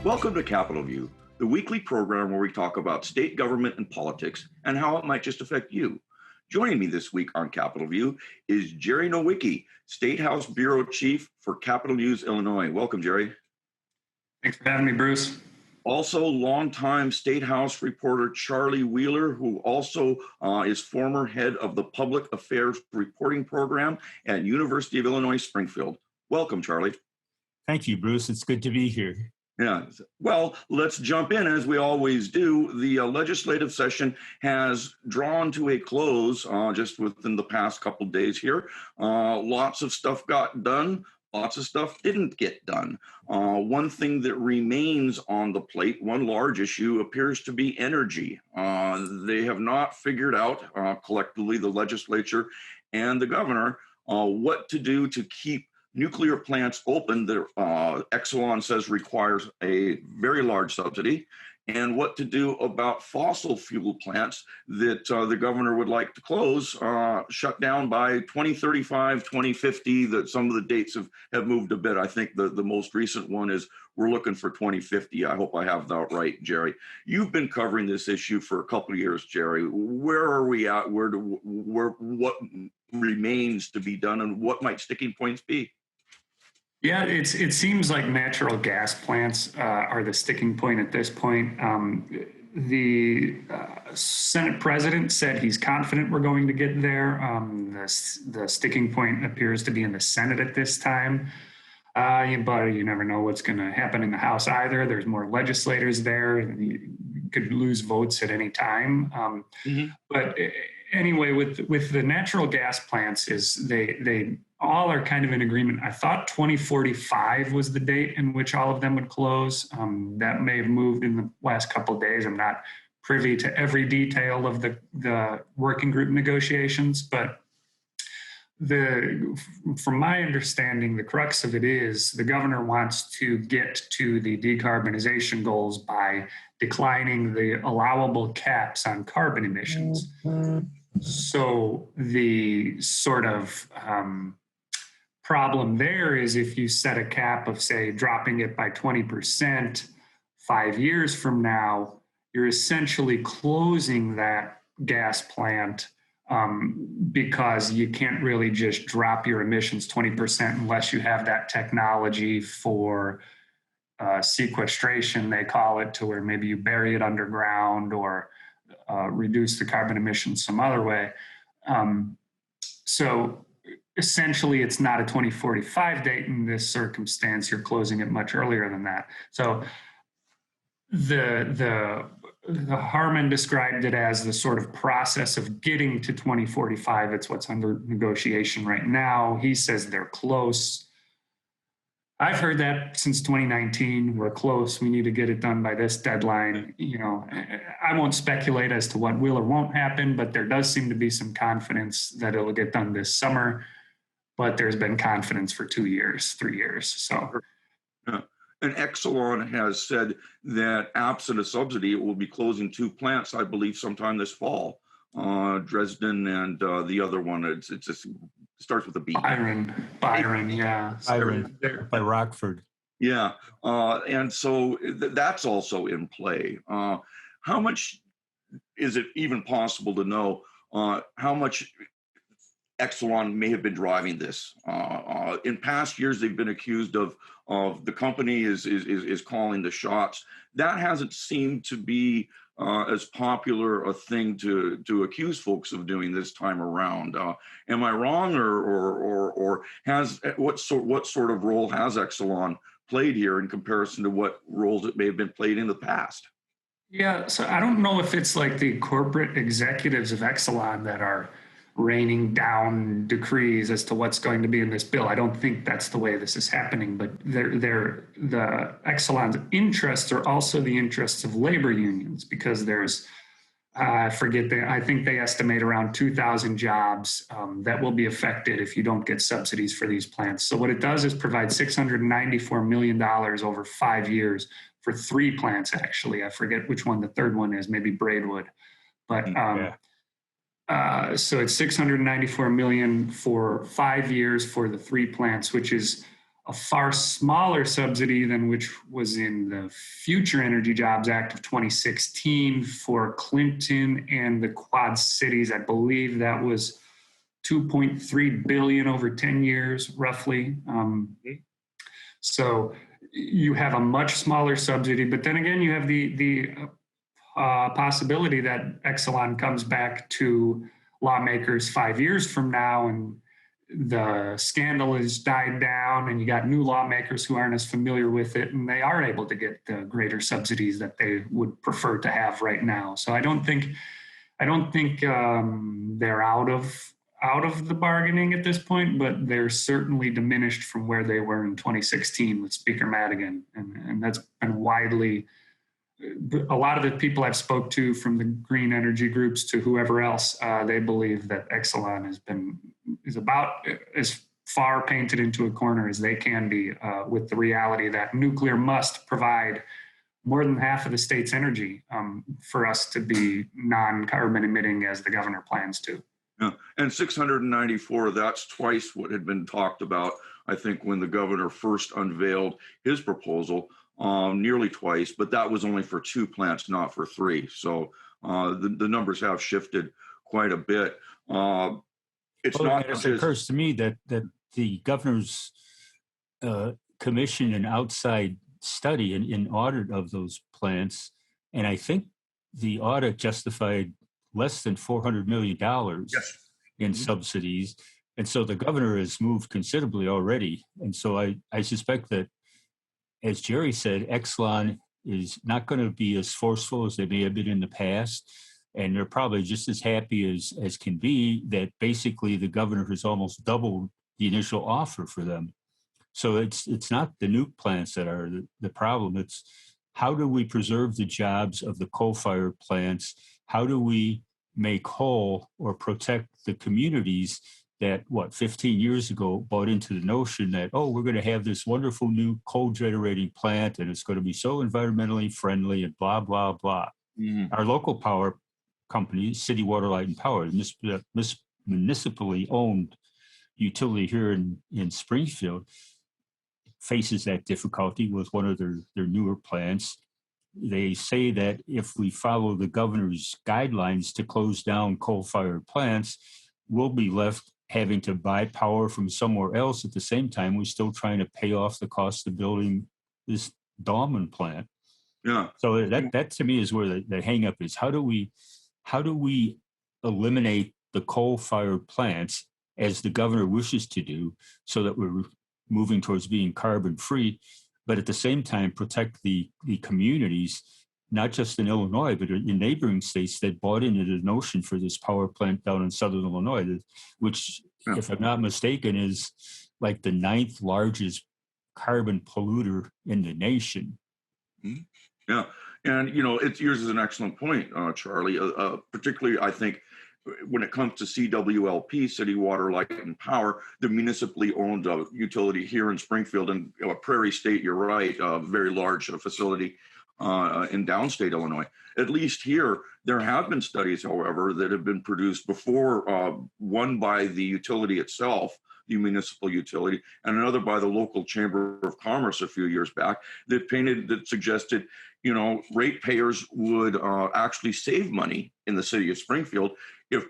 Welcome to CapitolView, the weekly program where we talk about state government and politics and how it might just affect you. Joining me this week on CapitolView is Jerry Nowicki, State House Bureau Chief for Capitol News, Illinois. Welcome, Jerry. Thanks for having me, Bruce. Also, longtime State House reporter Charlie Wheeler, who also is former head of the Public Affairs Reporting Program at University of Illinois, Springfield. Welcome, Charlie. Thank you, Bruce. It's good to be here. Yeah, well, let's jump in as we always do. The legislative session has drawn to a close just within the past couple of days here. Lots of stuff got done. Lots of stuff didn't get done. One thing that remains on the plate, one large issue, appears to be energy. They have not figured out collectively, the legislature and the governor, what to do to keep nuclear plants open that Exelon says requires a very large subsidy, and what to do about fossil fuel plants that the governor would like to close, shut down by 2035, 2050, that some of the dates have moved a bit. I think the most recent one is we're looking for 2050. I hope I have that right, Jerry. You've been covering this issue for a couple of years, Jerry. Where are we at? What remains to be done, and what might sticking points be? Yeah, it seems like natural gas plants are the sticking point at this point. The Senate president said he's confident we're going to get there. The sticking point appears to be in the Senate at this time. But you never know what's going to happen in the House either. There's more legislators there. You could lose votes at any time. But anyway, with the natural gas plants, is they all are kind of in agreement. I thought 2045 was the date in which all of them would close. That may have moved in the last couple of days. I'm not privy to every detail of the working group negotiations, but from my understanding, the crux of it is the governor wants to get to the decarbonization goals by declining the allowable caps on carbon emissions. So the sort of problem there is if you set a cap of, say, dropping it by 20% 5 years from now, you're essentially closing that gas plant because you can't really just drop your emissions 20% unless you have that technology for sequestration, they call it, to where maybe you bury it underground or reduce the carbon emissions some other way. So essentially, it's not a 2045 date in this circumstance. You're closing it much earlier than that. So the Harmon described it as the sort of process of getting to 2045. It's what's under negotiation right now. He says they're close. I've heard that since 2019. We're close. We need to get it done by this deadline. You know, I won't speculate as to what will or won't happen, but there does seem to be some confidence that it'll get done this summer. But there's been confidence for 2 years, 3 years. So, and Exelon has said that absent a subsidy, it will be closing 2 plants, I believe, sometime this fall. Dresden and the other one, it just starts with a B. Byron, yeah. Byron, by Rockford. Yeah, and so that's also in play. How much is it even possible to know how much Exelon may have been driving this? In past years, they've been accused of the company is calling the shots. That hasn't seemed to be as popular a thing to accuse folks of doing this time around. Am I wrong, or what sort of role has Exelon played here in comparison to what roles it may have been played in the past? Yeah, so I don't know if it's like the corporate executives of Exelon that are raining down decrees as to what's going to be in this bill. I don't think that's the way this is happening, but the Exelon's interests are also the interests of labor unions, because there's, I think they estimate around 2,000 jobs that will be affected if you don't get subsidies for these plants. So what it does is provide $694 million over 5 years for 3 plants, actually. I forget which one the third one is, maybe Braidwood. But so it's $694 million for 5 years for the 3 plants, which is a far smaller subsidy than which was in the Future Energy Jobs Act of 2016 for Clinton and the Quad Cities. I believe that was 2.3 billion over 10 years, roughly. So you have a much smaller subsidy, but then again, you have the possibility that Exelon comes back to lawmakers 5 years from now and the scandal has died down and you got new lawmakers who aren't as familiar with it and they are able to get the greater subsidies that they would prefer to have right now. So I don't think they're out of the bargaining at this point, but they're certainly diminished from where they were in 2016 with Speaker Madigan. And that's been widely, a lot of the people I've spoke to, from the green energy groups to whoever else, they believe that Exelon is about as far painted into a corner as they can be, with the reality that nuclear must provide more than half of the state's energy for us to be non-carbon emitting as the governor plans to. Yeah. And 694, that's twice what had been talked about, I think, when the governor first unveiled his proposal, nearly twice, but that was only for 2 plants, not for 3. So the numbers have shifted quite a bit. It occurs to me that the governor's commissioned an outside study and audit of those plants, and I think the audit justified less than $400 million in subsidies. And so the governor has moved considerably already. And so I suspect that, as Jerry said, Exelon is not going to be as forceful as they may have been in the past. And they're probably just as happy as can be that basically the governor has almost doubled the initial offer for them. So it's not the nuke plants that are the problem. It's how do we preserve the jobs of the coal-fired plants? How do we make whole or protect the communities that, 15 years ago bought into the notion that, we're going to have this wonderful new coal generating plant and it's going to be so environmentally friendly and blah, blah, blah. Mm-hmm. Our local power company, City Water, Light and Power, municipally owned utility here in Springfield, faces that difficulty with one of their newer plants. They say that if we follow the governor's guidelines to close down coal-fired plants, we'll be left having to buy power from somewhere else. At the same time, we're still trying to pay off the cost of building this Dahlman plant. Yeah. So that to me is where the hang up is. How do we eliminate the coal-fired plants as the governor wishes to do, so that we're moving towards being carbon-free, but at the same time protect the communities, not just in Illinois, but in neighboring states that bought into the notion for this power plant down in southern Illinois, which, if I'm not mistaken, is like the 9th largest carbon polluter in the nation. Yeah. And, yours is an excellent point, Charlie, particularly, I think, when it comes to CWLP, City Water, Light and Power, the municipally owned utility here in Springfield and Prairie State, you're right, a very large facility in downstate Illinois. At least here, there have been studies, however, that have been produced before, one by the utility itself, the municipal utility, and another by the local Chamber of Commerce a few years back, that suggested, ratepayers would actually save money in the city of Springfield if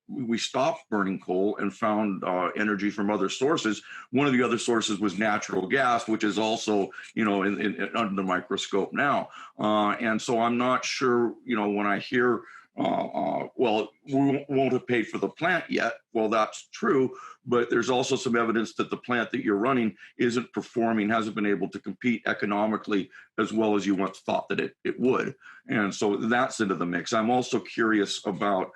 we stopped burning coal and found energy from other sources. One of the other sources was natural gas, which is also, under the microscope now. And so I'm not sure, when I hear, we won't have paid for the plant yet. Well, that's true, but there's also some evidence that the plant that you're running isn't performing, hasn't been able to compete economically as well as you once thought that it would. And so that's into the mix. I'm also curious about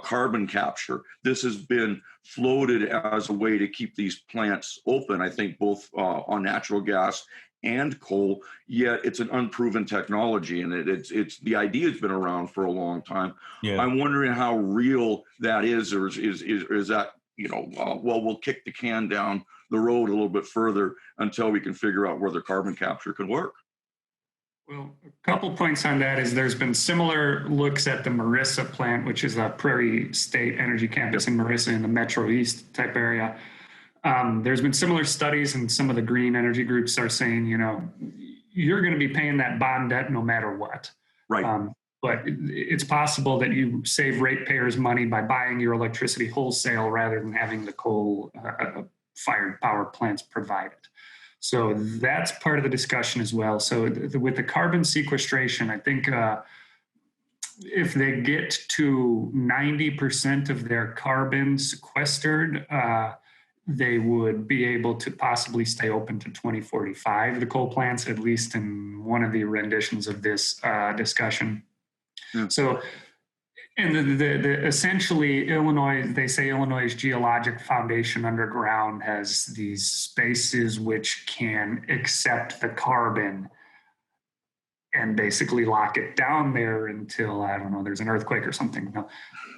carbon capture. This has been floated as a way to keep these plants open, I think, both on natural gas and coal, yet it's an unproven technology, and it's the idea has been around for a long time. Yeah. I'm wondering how real that is, or is that, we'll kick the can down the road a little bit further until we can figure out whether carbon capture can work. Well, a couple points on that is there's been similar looks at the Marissa plant, which is a Prairie State Energy Campus in Marissa in the Metro East type area. There's been similar studies, and some of the green energy groups are saying, you're going to be paying that bond debt no matter what. Right. But it's possible that you save ratepayers money by buying your electricity wholesale rather than having the coal-fired power plants provide it. So that's part of the discussion as well. So with the carbon sequestration, I think if they get to 90% of their carbon sequestered, they would be able to possibly stay open to 2045, the coal plants, at least in one of the renditions of this discussion. Yeah. So, and the essentially Illinois, they say Illinois' geologic foundation underground has these spaces which can accept the carbon and basically lock it down there until, I don't know, there's an earthquake or something.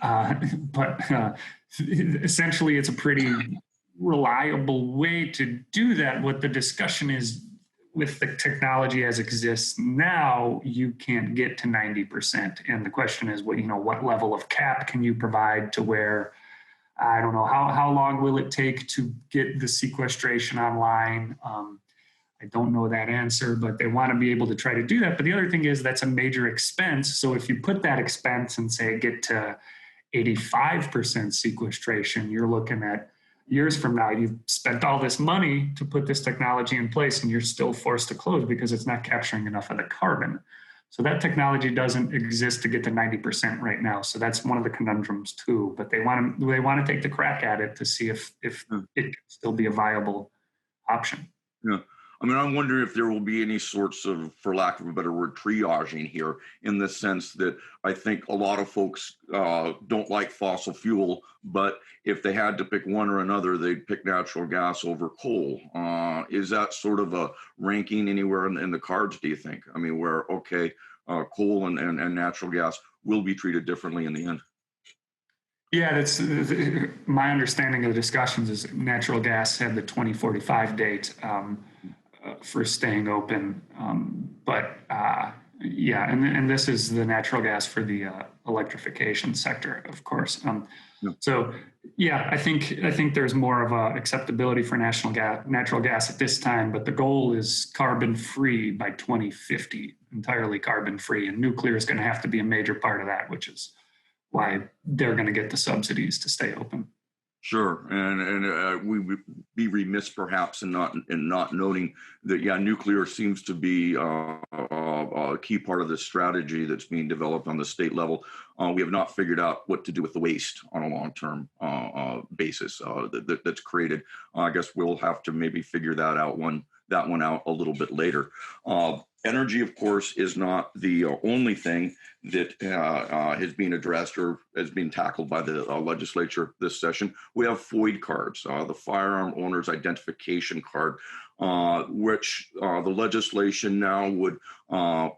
But essentially it's a pretty reliable way to do that. What the discussion is, with the technology as it exists now, you can't get to 90%. And the question is, what level of cap can you provide to where, I don't know, how long will it take to get the sequestration online? I don't know that answer, but they want to be able to try to do that. But the other thing is that's a major expense. So if you put that expense and say get to 85% sequestration, you're looking at years from now, you've spent all this money to put this technology in place and you're still forced to close because it's not capturing enough of the carbon. So that technology doesn't exist to get to 90% right now. So that's one of the conundrums too, but they want to take the crack at it to see if it can still be a viable option. Yeah. I mean, I'm wondering if there will be any sorts of, for lack of a better word, triaging here, in the sense that I think a lot of folks don't like fossil fuel, but if they had to pick one or another, they'd pick natural gas over coal. Is that sort of a ranking anywhere in the cards, do you think? I mean, where, okay, coal and natural gas will be treated differently in the end? Yeah, that's my understanding of the discussions is natural gas had the 2045 date. For staying open. Yeah, and this is the natural gas for the electrification sector, of course. So yeah, I think there's more of a acceptability for natural gas at this time, but the goal is carbon free by 2050, entirely carbon free, and nuclear is going to have to be a major part of that, which is why they're going to get the subsidies to stay open. Sure, and we would be remiss perhaps in not noting that, yeah, nuclear seems to be a key part of the strategy that's being developed on the state level. We have not figured out what to do with the waste on a long-term basis that's created. I guess we'll have to maybe figure that one out a little bit later. Energy, of course, is not the only thing that is being addressed or has been tackled by the legislature this session. We have FOID cards, the Firearm Owners Identification Card, which the legislation now would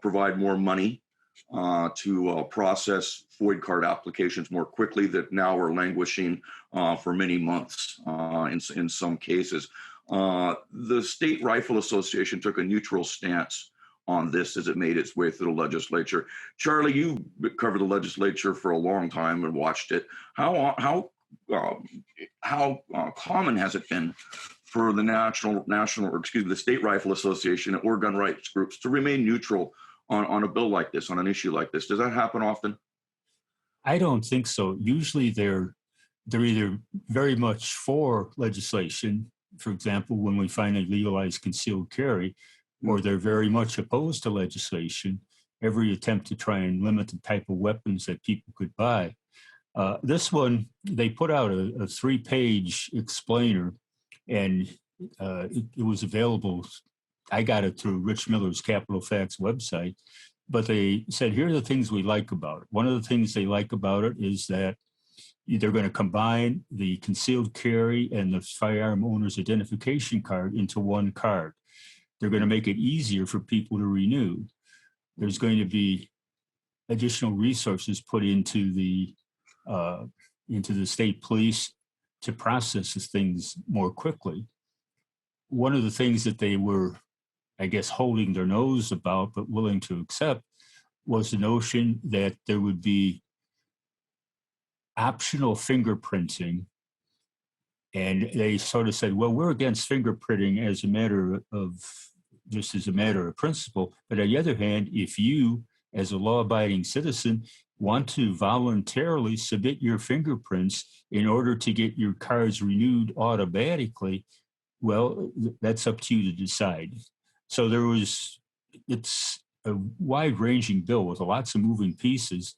provide more money to process FOID card applications more quickly that now are languishing for many months in some cases. The State Rifle Association took a neutral stance on this as it made its way through the legislature. Charlie, you covered the legislature for a long time and watched it. How common has it been for the State Rifle Association or gun rights groups to remain neutral on a bill like this, on an issue like this? Does that happen often? I don't think so. Usually they're either very much for legislation, for example, when we finally legalize concealed carry, or they're very much opposed to legislation, every attempt to try and limit the type of weapons that people could buy. This one, they put out a 3-page explainer, and it was available. I got it through Rich Miller's Capitol Facts website, but they said, here are the things we like about it. One of the things they like about it is that they're going to combine the concealed carry and the firearm owner's identification card into one card. They're going to make it easier for people to renew. There's going to be additional resources put into the state police to process things more quickly. One of the things that they were, I guess, holding their nose about but willing to accept was the notion that there would be optional fingerprinting And they sort of said, well, we're against fingerprinting as a matter of just as a matter of principle. But on the other hand, if you, as a law-abiding citizen, want to voluntarily submit your fingerprints in order to get your cards renewed automatically, well, that's up to you to decide. So it's a wide-ranging bill with lots of moving pieces.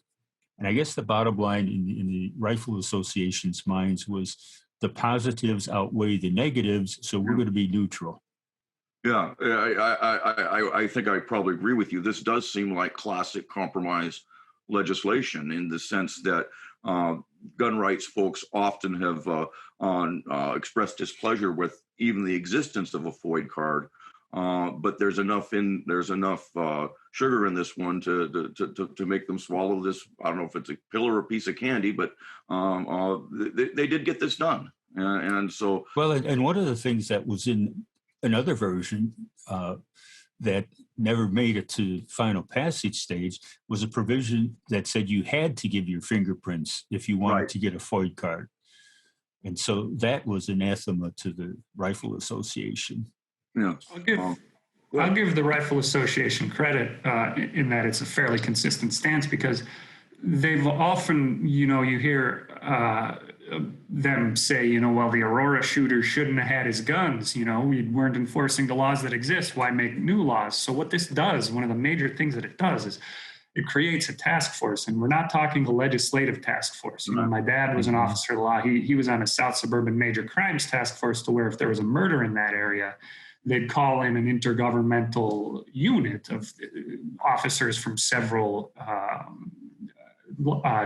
And I guess the bottom line in the Rifle Association's minds was the positives outweigh the negatives, so we're going to be neutral. Yeah, I think I probably agree with you. This does seem like classic compromise legislation in the sense that gun rights folks often have expressed displeasure with even the existence of a FOID card. But there's enough sugar in this one to make them swallow this. I don't know if it's a pill or a piece of candy, but they did get this done, and so. Well, and one of the things that was in another version that never made it to final passage stage was a provision that said you had to give your fingerprints if you wanted to get a FOID card, and so that was anathema to the Rifle Association. Yeah, I'll give the Rifle Association credit in that it's a fairly consistent stance, because they've often, you hear them say, well, the Aurora shooter shouldn't have had his guns. We weren't enforcing the laws that exist. Why make new laws? So what this does, one of the major things that it does is it creates a task force, and we're not talking a legislative task force. My dad was an officer of the law. He was on a South Suburban Major Crimes Task Force, to where if there was a murder in that area, they'd call in an intergovernmental unit of officers from several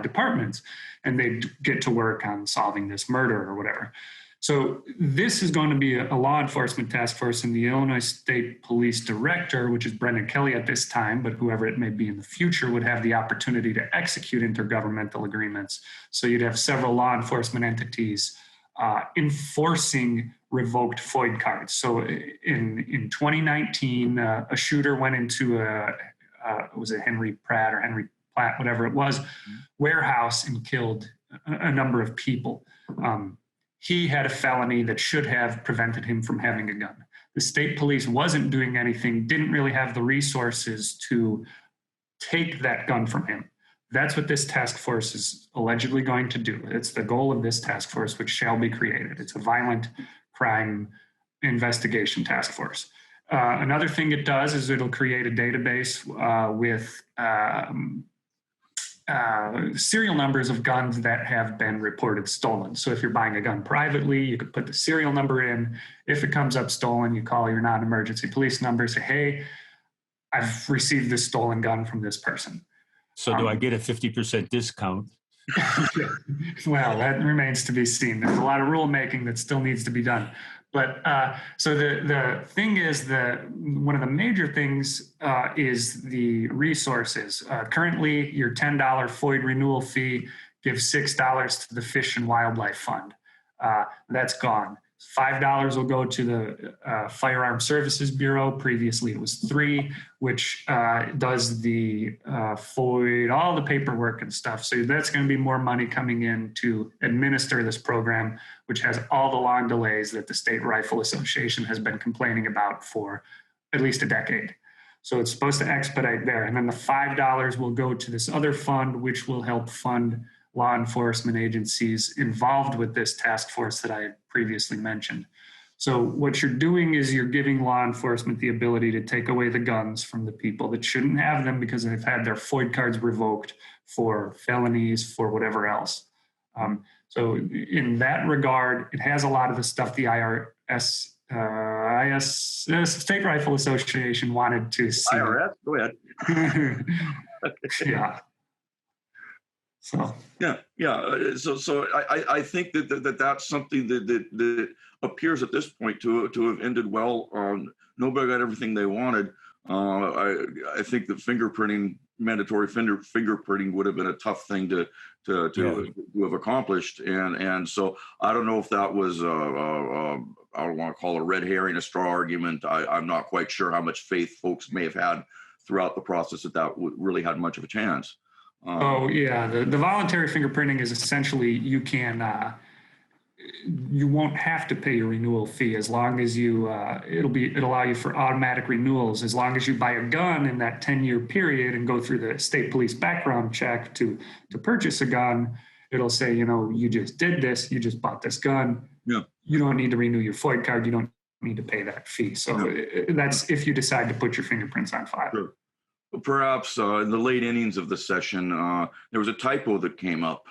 departments, and they'd get to work on solving this murder or whatever. So this is going to be a law enforcement task force, and the Illinois State Police Director, which is Brendan Kelly at this time, but whoever it may be in the future, would have the opportunity to execute intergovernmental agreements. So you'd have several law enforcement entities enforcing revoked FOID cards. So in 2019, a shooter went into was it Henry Pratt or Henry Platt, whatever it was, warehouse, and killed a number of people. He had a felony that should have prevented him from having a gun. The state police wasn't doing anything, didn't really have the resources to take that gun from him. That's what this task force is allegedly going to do. It's the goal of this task force, which shall be created. It's a violent crime investigation task force. Another thing it does is it'll create a database with serial numbers of guns that have been reported stolen. So if you're buying a gun privately, you could put the serial number in. If it comes up stolen, you call your non-emergency police number, say, hey, I've received this stolen gun from this person. So do I get a 50% discount? Well, that remains to be seen. There's a lot of rulemaking that still needs to be done. But so the thing is, one of the major things is the resources. Currently, your $10 FOID renewal fee gives $6 to the Fish and Wildlife Fund. That's gone. $5 will go to the Firearm Services Bureau. Previously, it was $3, which does the FOID, all the paperwork and stuff. So that's going to be more money coming in to administer this program, which has all the long delays that the State Rifle Association has been complaining about for at least a decade. So it's supposed to expedite there. And then the $5 will go to this other fund, which will help fund law enforcement agencies involved with this task force that I had previously mentioned. So what you're doing is you're giving law enforcement the ability to take away the guns from the people that shouldn't have them because they've had their FOID cards revoked for felonies, for whatever else. So in that regard, it has a lot of the stuff the State Rifle Association wanted to see. IRS, go ahead. Yeah. So yeah. So I think that that's something that appears at this point to have ended well. Nobody got everything they wanted. I think that mandatory fingerprinting would have been a tough thing to have accomplished, and so I don't know if that was I don't want to call it a red herring, a straw argument. I'm not quite sure how much faith folks may have had throughout the process that really had much of a chance. The voluntary fingerprinting is essentially you can you won't have to pay a renewal fee as long as you, it'll allow you for automatic renewals. As long as you buy a gun in that 10-year period and go through the state police background check to purchase a gun, it'll say, you just did this, you just bought this gun. Yeah. You don't need to renew your FOID card. You don't need to pay that fee. So that's if you decide to put your fingerprints on file. Sure. Perhaps in the late innings of the session, there was a typo that came up.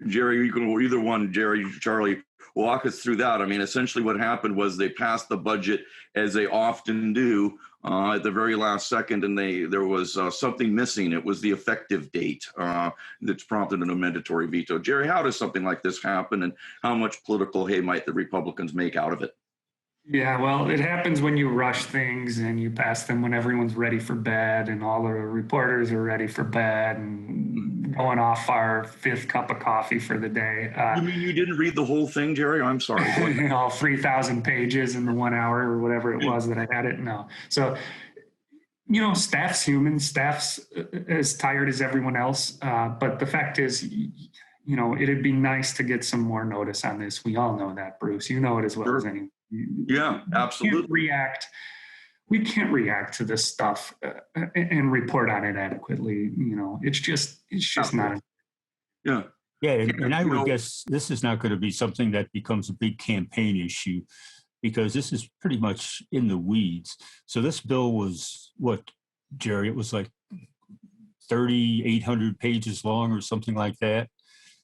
Jerry, you can either one, Jerry, Charlie, walk us through that. I mean, essentially what happened was they passed the budget as they often do at the very last second, and there was something missing. It was the effective date that's prompted a mandatory veto. Jerry, how does something like this happen, and how much political hay might the Republicans make out of it? Yeah, well, it happens when you rush things and you pass them when everyone's ready for bed and all the reporters are ready for bed and going off our 5th cup of coffee for the day. You mean you didn't read the whole thing, Jerry? I'm sorry. All 3,000 pages in the 1 hour or whatever it was that I had it. No. So, staff's human. Staff's as tired as everyone else. But the fact is, it'd be nice to get some more notice on this. We all know that, Bruce. You know it as well as anyone. Yeah, absolutely. We can't react to this stuff and report on it adequately. It's just not. Yeah. Yeah. And I would guess this is not going to be something that becomes a big campaign issue, because this is pretty much in the weeds. So this bill was what, Jerry? It was like 3,800 pages long or something like that.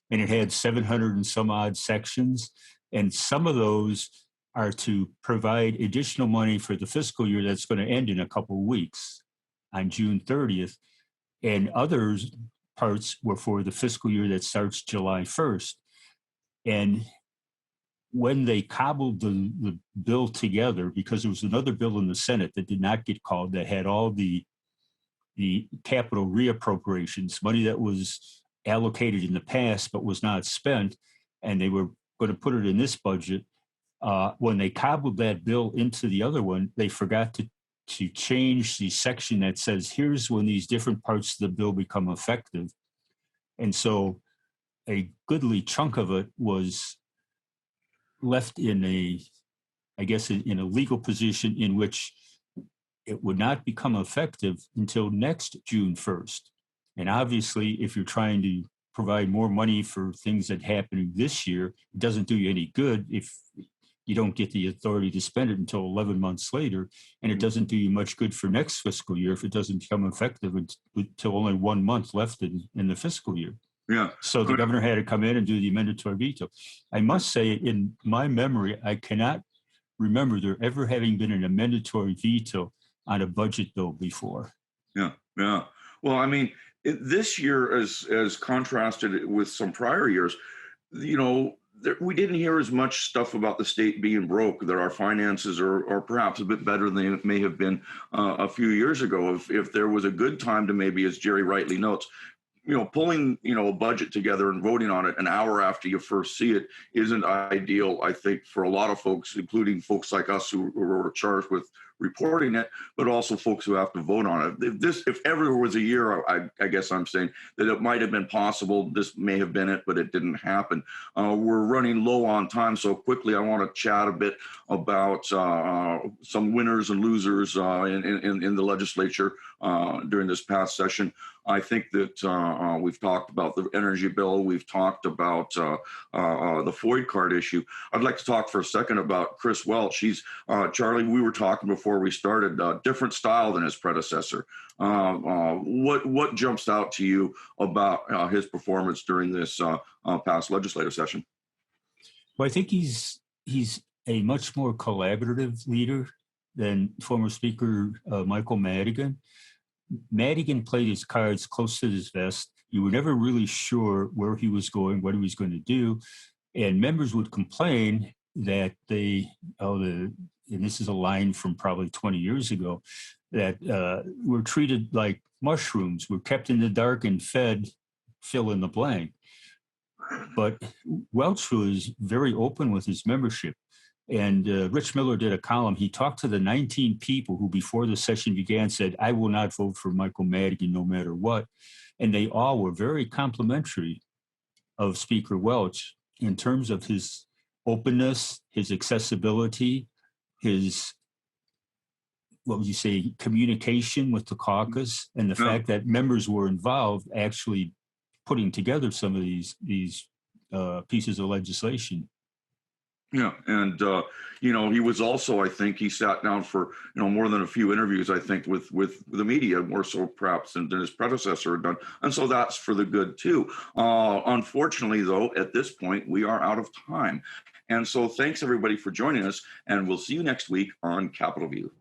And it had 700 and some odd sections. And some of those are to provide additional money for the fiscal year that's going to end in a couple of weeks on June 30th. And others parts were for the fiscal year that starts July 1st. And when they cobbled the bill together, because there was another bill in the Senate that did not get called, that had all the capital reappropriations, money that was allocated in the past but was not spent, and they were going to put it in this budget. When they cobbled that bill into the other one, they forgot to change the section that says, here's when these different parts of the bill become effective. And so a goodly chunk of it was left in a legal position in which it would not become effective until next June 1st. And obviously, if you're trying to provide more money for things that happen this year, it doesn't do you any good if you don't get the authority to spend it until 11 months later. And it doesn't do you much good for next fiscal year if it doesn't become effective until only 1 month left in the fiscal year. Yeah. So the governor had to come in and do the mandatory veto. I must say, in my memory, I cannot remember there ever having been a mandatory veto on a budget bill before. Yeah. Yeah. Well, I mean, this year, as contrasted with some prior years, we didn't hear as much stuff about the state being broke, that our finances are perhaps a bit better than they may have been a few years ago. If there was a good time to maybe, as Jerry rightly notes, pulling, a budget together and voting on it an hour after you first see it isn't ideal, I think, for a lot of folks, including folks like us who are charged with reporting it, but also folks who have to vote on it. If ever was a year, I guess I'm saying that it might have been possible, this may have been it, but it didn't happen. We're running low on time, so quickly I want to chat a bit about some winners and losers in the legislature during this past session. I think that we've talked about the energy bill. We've talked about the FOID card issue. I'd like to talk for a second about Chris Welch. He's, Charlie, we were talking before we started, different style than his predecessor. What jumps out to you about his performance during this past legislative session? Well, I think he's a much more collaborative leader than former Speaker Michael Madigan. Madigan played his cards close to his vest. You were never really sure where he was going, what he was going to do. And members would complain that and this is a line from probably 20 years ago, that we're treated like mushrooms. We're kept in the dark and fed, fill in the blank. But Welch was very open with his membership. And Rich Miller did a column. He talked to the 19 people who, before the session began, said, I will not vote for Michael Madigan no matter what. And they all were very complimentary of Speaker Welch. in terms of his openness, his accessibility, his, what would you say, communication with the caucus, and the fact that members were involved actually putting together some of these pieces of legislation. Yeah, and he was also, I think, he sat down for more than a few interviews, I think, with the media, more so perhaps than his predecessor had done, and so that's for the good too. Unfortunately, though, at this point we are out of time, and so thanks everybody for joining us, and we'll see you next week on Capitol View.